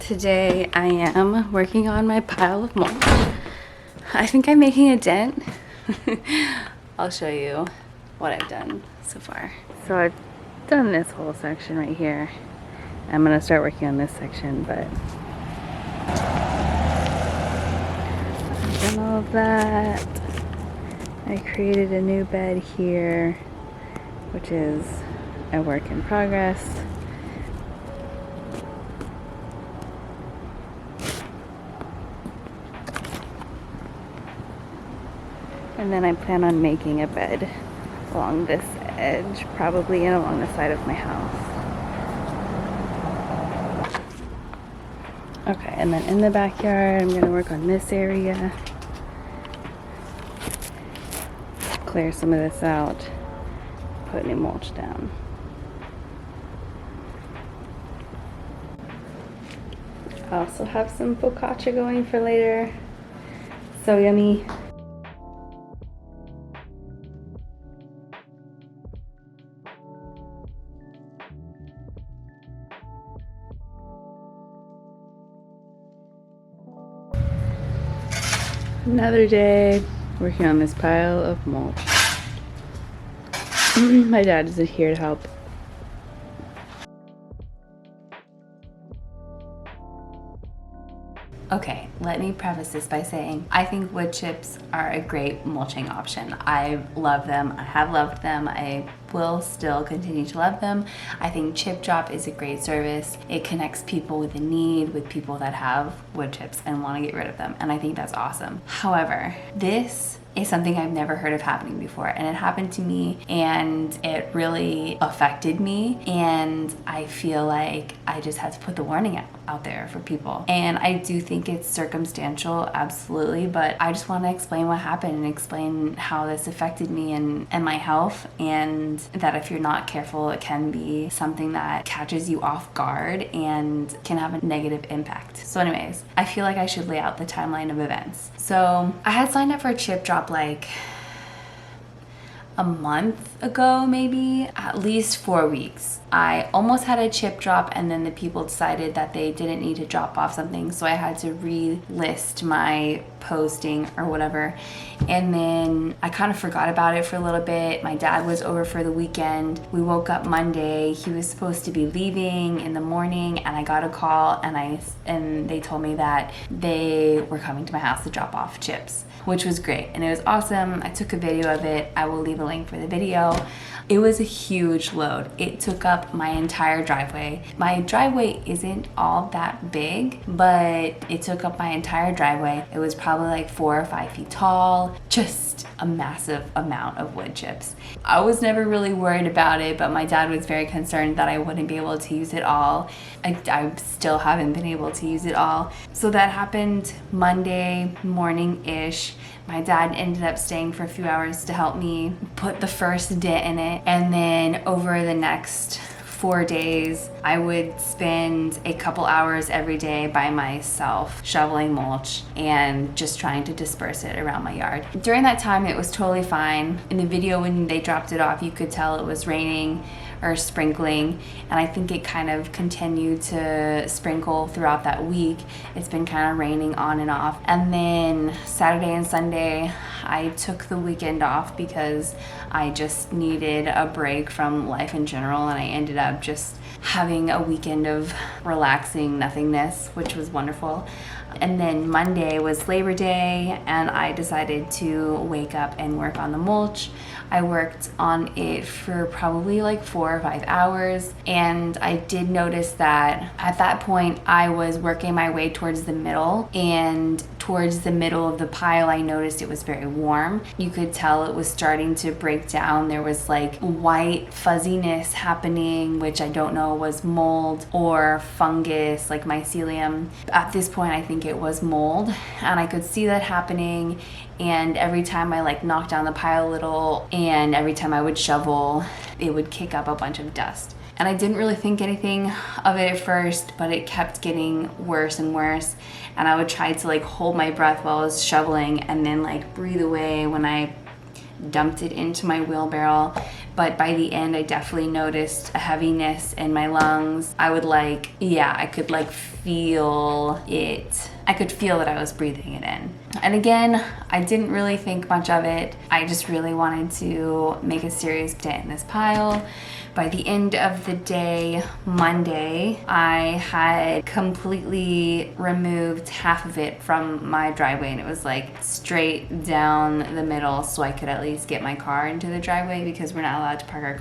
Today I am working on my pile of mulch. I think I'm making a dent. I'll show you what I've done so far. So I've done this whole section right here. I'm gonna start working on this section, but I've done all of that. I created a new bed here, which is a work in progress. And then I plan on making a bed along this edge, probably, and along the side of my house. Okay, and then in the backyard, I'm gonna work on this area. Clear some of this out, put new mulch down. I also have some focaccia going for later. So yummy. Another day working on this pile of mulch. My dad isn't here to help. Okay, let me preface this by saying I think wood chips are a great mulching option. I love them. I have loved them. I will still continue to love them. I think Chip Drop is a great service. It connects people with a need, with people that have wood chips and want to get rid of them, and I think that's awesome. However, this is something I've never heard of happening before, and it happened to me and it really affected me, and I feel like I just had to put the warning out there for people. And I do think it's circumstantial, absolutely, but I just want to explain what happened and explain how this affected me and my health, and that if you're not careful, it can be something that catches you off guard and can have a negative impact. So anyways, I feel like I should lay out the timeline of events. So I had signed up for a Chip Drop like a month ago, maybe, at least 4 weeks. I almost had a Chip Drop, and then the people decided that they didn't need to drop off something, so I had to relist my posting or whatever. And then I kind of forgot about it for a little bit. My dad was over for the weekend. We woke up Monday. He was supposed to be leaving in the morning, and I got a call, and they told me that they were coming to my house to drop off chips, which was great, and it was awesome. I took a video of it. I will leave a link for the video. It was a huge load. It took up my entire driveway. My driveway isn't all that big, but it took up my entire driveway. It was probably like 4 or 5 feet tall, just a massive amount of wood chips. I was never really worried about it, but my dad was very concerned that I wouldn't be able to use it all. I still haven't been able to use it all. So that happened Monday morning-ish. My dad ended up staying for a few hours to help me put the first dent in it. And then over the next 4 days, I would spend a couple hours every day by myself shoveling mulch and just trying to disperse it around my yard. During that time, it was totally fine. In the video when they dropped it off, you could tell it was raining or sprinkling, and I think it kind of continued to sprinkle throughout that week. It's been kind of raining on and off. And then Saturday and Sunday, I took the weekend off because I just needed a break from life in general, and I ended up just having a weekend of relaxing nothingness, which was wonderful. And then Monday was Labor Day, and I decided to wake up and work on the mulch. I worked on it for probably like 4 or 5 hours, and I did notice that at that point I was working my way towards the middle, and towards the middle of the pile I noticed it was very warm. You could tell it was starting to break down. There was like white fuzziness happening, which I don't know was mold or fungus like mycelium. At this point I think it was mold, and I could see that happening. And every time I like knocked down the pile a little, and every time I would shovel, it would kick up a bunch of dust. And I didn't really think anything of it at first, but it kept getting worse and worse. And I would try to like hold my breath while I was shoveling, and then like breathe away when I dumped it into my wheelbarrow. But by the end, I definitely noticed a heaviness in my lungs. I could like feel it. I could feel that I was breathing it in. And again, I didn't really think much of it. I just really wanted to make a serious dent in this pile. By the end of the day, Monday, I had completely removed half of it from my driveway, and it was like straight down the middle, so I could at least get my car into the driveway, because we're not allowed to park our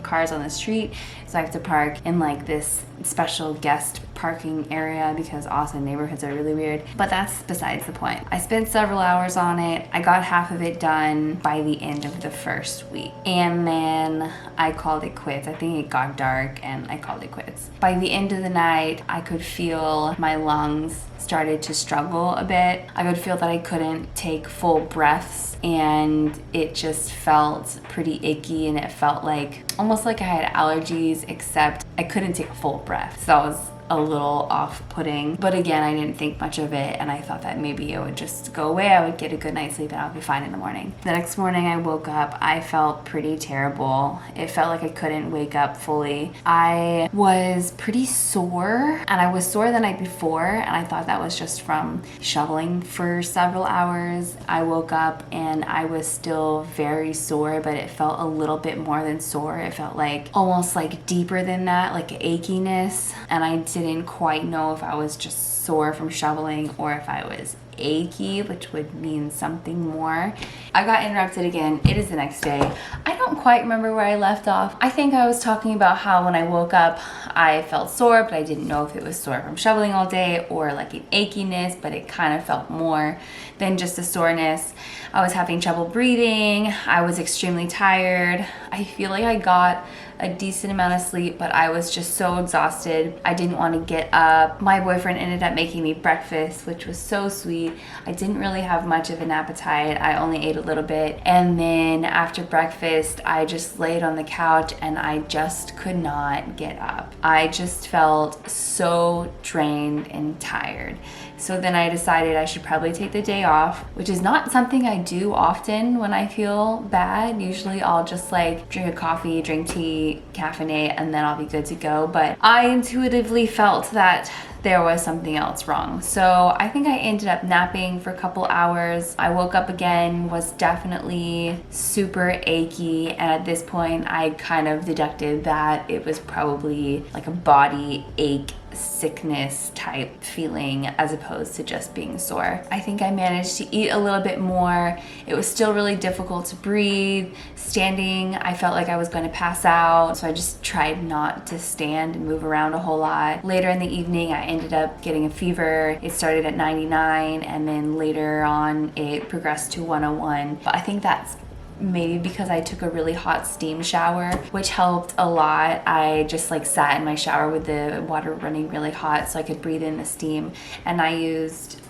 cars on the street. So I have to park in like this special guest parking area, because Austin neighborhoods are really weird. But that's besides the point. I spent several hours on it. I got half of it done by the end of the first week, and then I called it quits. I think it got dark and I called it quits. By the end of the night, I could feel my lungs started to struggle a bit. I could feel that I couldn't take full breaths, and it just felt pretty icky, and it felt like almost like I had allergies, except I couldn't take a full breath. So that was a little off-putting. But again, I didn't think much of it, and I thought that maybe it would just go away. I would get a good night's sleep and I'll be fine in the morning. The next morning I woke up, I felt pretty terrible. It felt like I couldn't wake up fully. I was pretty sore, and I was sore the night before, and I thought that was just from shoveling for several hours. I woke up and I was still very sore, but it felt a little bit more than sore. It felt like almost like deeper than that, like achiness, and I didn't quite know if I was just sore from shoveling or if I was achy, which would mean something more. I got interrupted again. It is the next day. I don't quite remember where I left off. I think I was talking about how when I woke up, I felt sore, but I didn't know if it was sore from shoveling all day or like an achiness, but it kind of felt more than just a soreness. I was having trouble breathing. I was extremely tired. I feel like I got a decent amount of sleep, but I was just so exhausted. I didn't want to get up. My boyfriend ended up making me breakfast, which was so sweet. I didn't really have much of an appetite. I only ate a little bit. And then after breakfast, I just laid on the couch and I just could not get up. I just felt so drained and tired. So then I decided I should probably take the day off, which is not something I do often when I feel bad. Usually I'll just like drink a coffee, drink tea, caffeinate, and then I'll be good to go. But I intuitively felt that there was something else wrong. So I think I ended up napping for a couple hours. I woke up again, was definitely super achy, and at this point I kind of deducted that it was probably like a body ache, sickness type feeling as opposed to just being sore. I think I managed to eat a little bit more. It was still really difficult to breathe. Standing, I felt like I was going to pass out, so I just tried not to stand and move around a whole lot. Later in the evening, I ended up getting a fever. It started at 99, and then later on it progressed to 101. But I think that's maybe because I took a really hot steam shower, which helped a lot. I just like sat in my shower with the water running really hot so I could breathe in the steam. And I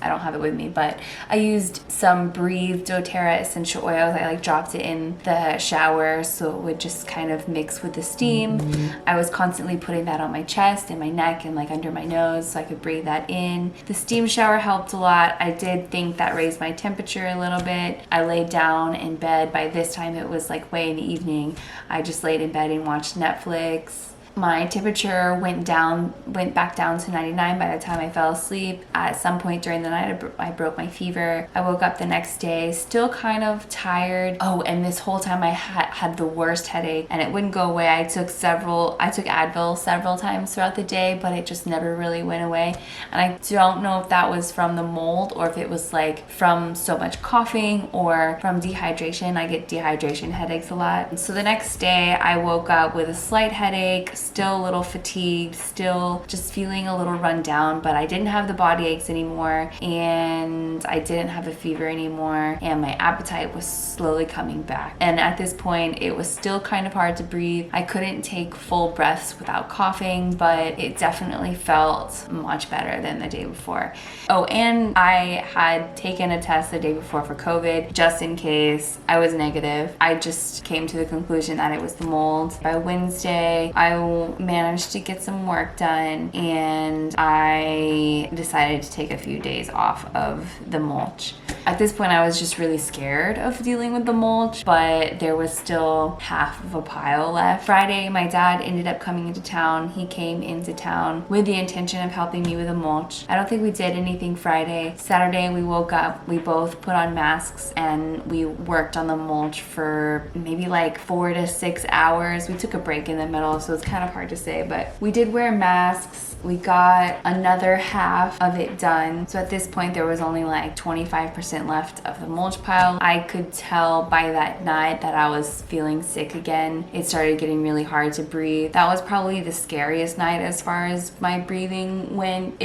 don't have it with me, but I used some Breathe doTERRA essential oils. I like dropped it in the shower so it would just kind of mix with the steam. I was constantly putting that on my chest and my neck and like under my nose so I could breathe that in. The steam shower helped a lot. I did think that raised my temperature a little bit. I laid down in bed. By this time it was like way in the evening. I just laid in bed and watched Netflix. My temperature went back down to 99 by the time I fell asleep. At some point during the night, I broke my fever. I woke up the next day, still kind of tired. Oh, and this whole time I had the worst headache, and it wouldn't go away. I took Advil several times throughout the day, but it just never really went away. And I don't know if that was from the mold or if it was like from so much coughing or from dehydration. I get dehydration headaches a lot. So the next day I woke up with a slight headache, still a little fatigued, still just feeling a little run down, but I didn't have the body aches anymore, and I didn't have a fever anymore, and my appetite was slowly coming back. And at this point, it was still kind of hard to breathe. I couldn't take full breaths without coughing, but it definitely felt much better than the day before. Oh, and I had taken a test the day before for COVID, just in case. I was negative. I just came to the conclusion that it was the mold. By Wednesday, I managed to get some work done, and I decided to take a few days off of the mulch. At this point, I was just really scared of dealing with the mulch, but there was still half of a pile left. Friday, my dad ended up coming into town. He came into town with the intention of helping me with the mulch. I don't think we did anything Friday. Saturday, we woke up, we both put on masks, and we worked on the mulch for maybe like 4 to 6 hours. We took a break in the middle, so it's kind of hard to say, but we did wear masks. We got another half of it done. So at this point, there was only like 25% left of the mulch pile. I could tell by that night that I was feeling sick again. It started getting really hard to breathe. That was probably the scariest night as far as my breathing went.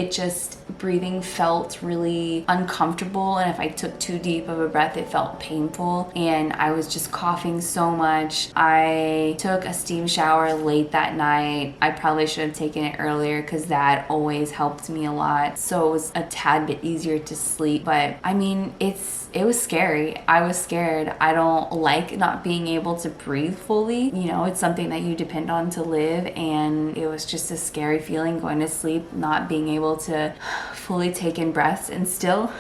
Breathing felt really uncomfortable, and if I took too deep of a breath, it felt painful, and I was just coughing so much. I took a steam shower late that night. I probably should have taken it earlier because that always helped me a lot, so it was a tad bit easier to sleep. But I mean, it was scary. I was scared. I don't like not being able to breathe fully. You know, it's something that you depend on to live, and it was just a scary feeling going to sleep, not being able to fully take in breaths, and still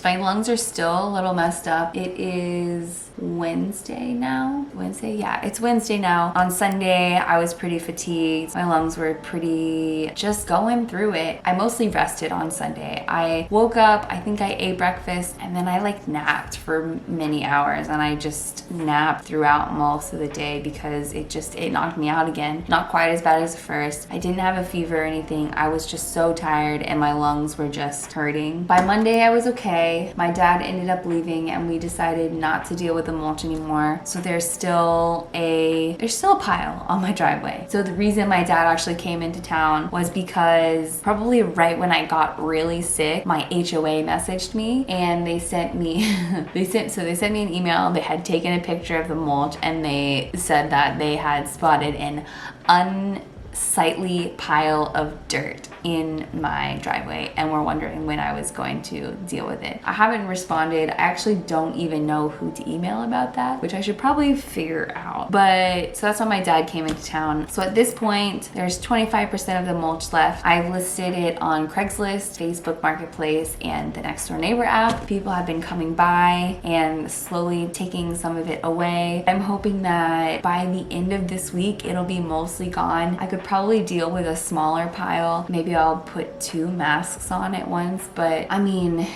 my lungs are still a little messed up. It is Wednesday now. Yeah, it's Wednesday now. On Sunday, I was pretty fatigued. My lungs were pretty just going through it. I mostly rested on Sunday. I woke up, I think I ate breakfast, and then I like napped for many hours, and I just napped throughout most of the day because it knocked me out again. Not quite as bad as the first. I didn't have a fever or anything. I was just so tired and my lungs were just hurting. By Monday, I was okay. My dad ended up leaving, and we decided not to deal with the mulch anymore. So there's still a pile on my driveway. So the reason my dad actually came into town was because probably right when I got really sick, my HOA messaged me, and they sent me they sent me an email. They had taken a picture of the mulch, and they said that they had spotted an unsightly pile of dirt in my driveway and were wondering when I was going to deal with it. I haven't responded. I actually don't even know who to email about that, which I should probably figure out. But so that's when my dad came into town. So at this point, there's 25% of the mulch left. I've listed it on Craigslist, Facebook Marketplace, and the Next Door Neighbor app. People have been coming by and slowly taking some of it away. I'm hoping that by the end of this week, it'll be mostly gone. I could probably deal with a smaller pile. Maybe I'll put 2 masks on at once, but I mean,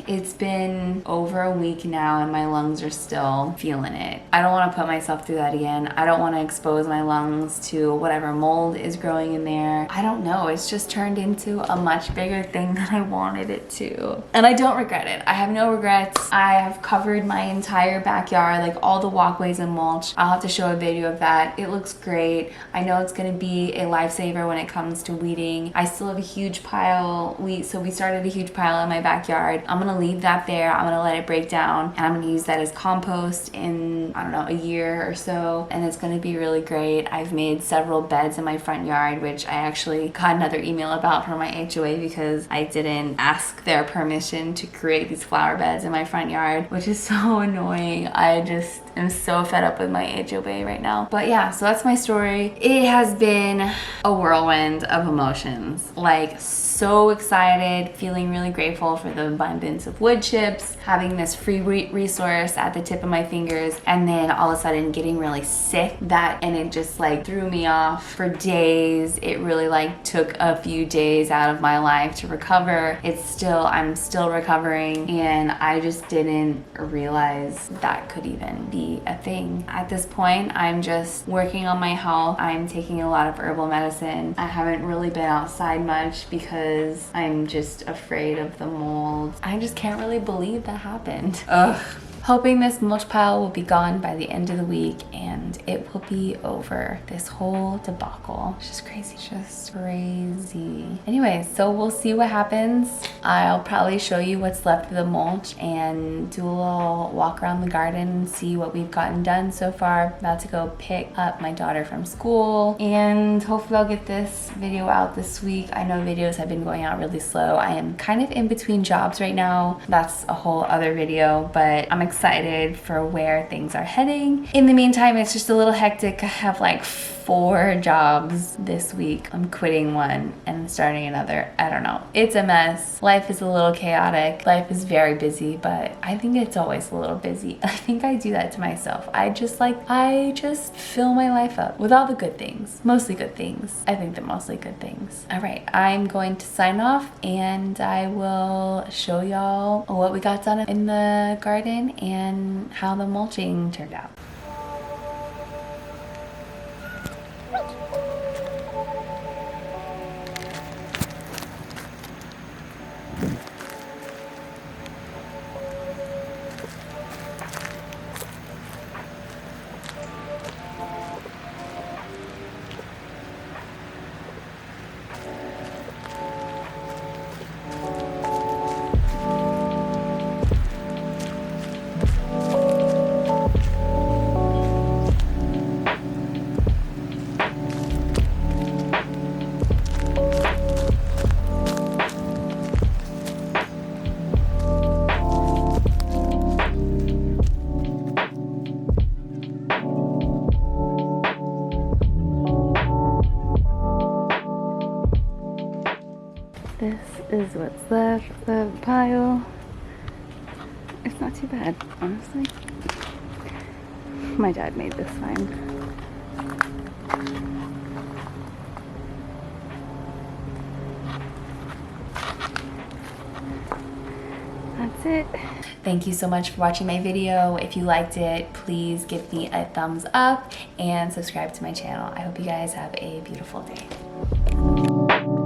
it's been over a week now and my lungs are still feeling it. I don't want to put myself through that again. I don't want to expose my lungs to whatever mold is growing in there. I don't know. It's just turned into a much bigger thing than I wanted it to. And I don't regret it. I have no regrets. I have covered my entire backyard, like all the walkways in mulch. I'll have to show a video of that. It looks great. I know it's going to be a lifesaver when it comes to weeding. I still have a huge pile. So we started a huge pile in my backyard. I'm going to leave that there. I'm gonna let it break down, and I'm gonna use that as compost in, I don't know, a year or so, and it's gonna be really great. I've made several beds in my front yard, which I actually got another email about from my HOA because I didn't ask their permission to create these flower beds in my front yard, which is so annoying. I just am so fed up with my HOA right now. But yeah, so that's my story. It has been a whirlwind of emotions. Like, so excited, feeling really grateful for the abundance of wood chips, having this free resource at the tip of my fingers, and then all of a sudden getting really sick. And it just like threw me off for days. It really like took a few days out of my life to recover. I'm still recovering, and I just didn't realize that could even be a thing. At this point, I'm just working on my health. I'm taking a lot of herbal medicine. I haven't really been outside much because I'm just afraid of the mold. I just can't really believe that happened. Ugh. Hoping this mulch pile will be gone by the end of the week and it will be over. This whole debacle. It's just crazy. Just crazy. Anyway, so we'll see what happens. I'll probably show you what's left of the mulch and do a little walk around the garden and see what we've gotten done so far. About to go pick up my daughter from school, and hopefully I'll get this video out this week. I know videos have been going out really slow. I am kind of in between jobs right now. That's a whole other video, but I'm excited for where things are heading. In the meantime, it's just a little hectic. I have like 4 jobs this week. I'm quitting one and starting another. I don't know. It's a mess. Life is a little chaotic. Life is very busy, but I think it's always a little busy. I think I do that to myself. I just fill my life up with all the good things. Mostly good things. I think they're mostly good things. All right, I'm going to sign off and I will show y'all what we got done in the garden and how the mulching turned out. This is what's left of the pile. It's not too bad, honestly. My dad made this fine. That's it. Thank you so much for watching my video. If you liked it, please give me a thumbs up and subscribe to my channel. I hope you guys have a beautiful day.